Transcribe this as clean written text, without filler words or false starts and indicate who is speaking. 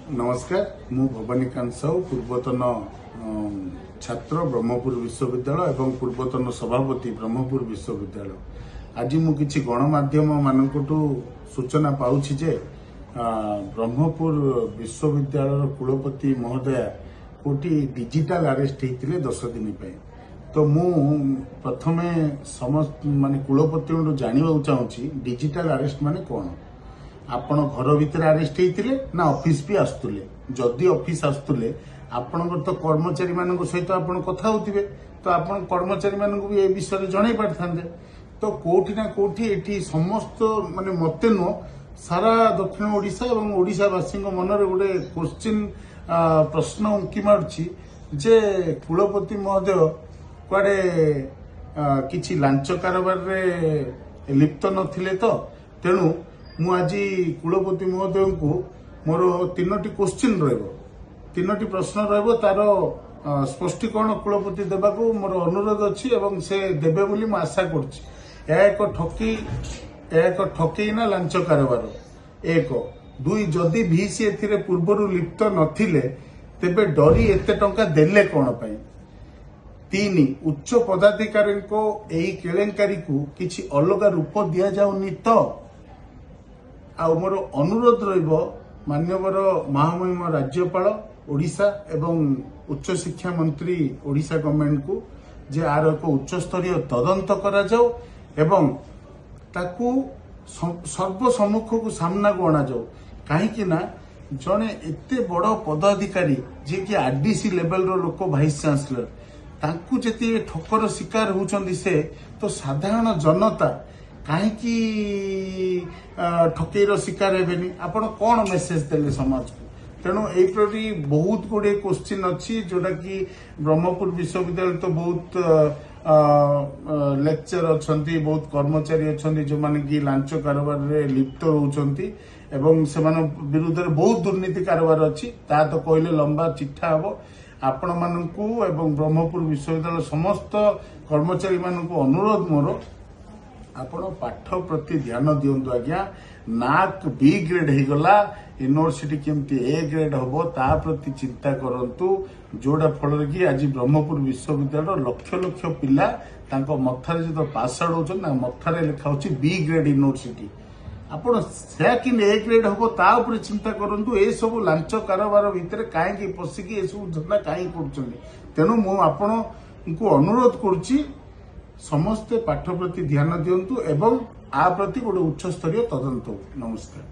Speaker 1: नमस्कार मु भवानीकांत साहू पूर्वतन छात्र ब्रह्मपुर विश्वविद्यालय एवं पूर्वतन सभापति ब्रह्मपुर विश्वविद्यालय। आज मु किछि गणमाध्यम मानकटू सूचना पाउछि जे ब्रह्मपुर विश्वविद्यालय कुलपति महोदय कोटी डिजिटल अरेस्ट होते 10 दिन पे। तो मु प्रथमे समस्त माने कुलपति जानवा चाहूँगी डिजिटल अरेस्ट माने कौन। आपण घर भीतर अरेस्ट होते ना ऑफिस भी आसुले। जदि ऑफिस आसुले आपणकर तो कर्मचारी मान सहित आप कथा होते तो आप कर्मचारी मान भी ए विषय जन पारे। तो कोठी ना कोठी एटी समस्त माने मते नो सारा दक्षिण ओडिशा और ओडिशावासी मनरे गोटे क्वेश्चन प्रश्न उंकी मारुछि जे कुलपति महोदय कुआडे किछि लांच कारोबार रे लिप्त नथिले। तो तेणु मु आज कुलपति महोदय को मोर 3टी क्वेश्चन तीनोटी प्रश्न तार स्पष्टीकरण कुलपति देवाको मोर अनुरोध अच्छी एवं से देबे बोली मु आशा करछि। एक ठकी ना लांच कारोबार 1 2 जदि भीसी एथिरे पूर्वरु लिप्त नथिले तेबे डरी एते टंका देले कोन पई। 3 उच्च पदाधिकारी को एही केलेंकारी को किछि अलग रूप दिया जाउनी। तो आ मोर अनुरोध रहिबो माननीय महामहिम राज्यपाल ओडिशा एवं उच्च शिक्षा मंत्री ओडिशा गवर्नमेंट को जे आर एक उच्च स्तरीय तदंत करा जाओ एवं ताकू सर्वसम्मुख को सामना को अणा जाओ। कहीं ना जड़े एते बड़ पदाधिकारी जे कि आरडीसी लेवल रो लोक भाइस चांसलर तांकू जति ठकर शिकार होउचंदी से तो साधारण जनता कहीं ठकेर शिकार हेबेनी। आपण कौन मेसेज देले समाज को। तेणु यही बहुत गुड़े क्वेश्चन अच्छी जोटा कि ब्रह्मपुर विश्वविद्यालय तो बहुत लेक्चर अच्छा बहुत कर्मचारी अच्छा जो माने कि लांच कारोबार रे लिप्त होउचंती एवं से विरुद्ध में बहुत दुर्नीति कारोबार अच्छी ता तो कहले लंबा चिठा हम आपण मानू एवं ब्रह्मपुर विश्वविद्यालय समस्त कर्मचारी मानू अनुरोध मोर आपण पाठ प्रति ध्यान दिंतु आज्ञा। नाक बी ग्रेड होगला यूनिवर्सिटी केमती ए ग्रेड हम ता प्रति चिंता करंतु जोड़ा फल कि आज ब्रह्मपुर विश्वविद्यालय लक्ष लक्ष पिला तांको मथारे जो पास आउट होचन मथारे लिखा होची बी ग्रेड यूनिवर्सिटी। आपण से कि ए ग्रेड हम ता ऊपर चिंता करंतु ए सब लांच कारोबार भितर काहे पशिकी ए सब धंदा काहे करछन। तेणु मु आपण को अनुरोध करुची समस्ते पाठ प्रति ध्यान दिंतु एवं आ प्रति गोटे उच्च स्तरीय तदंत। नमस्कार।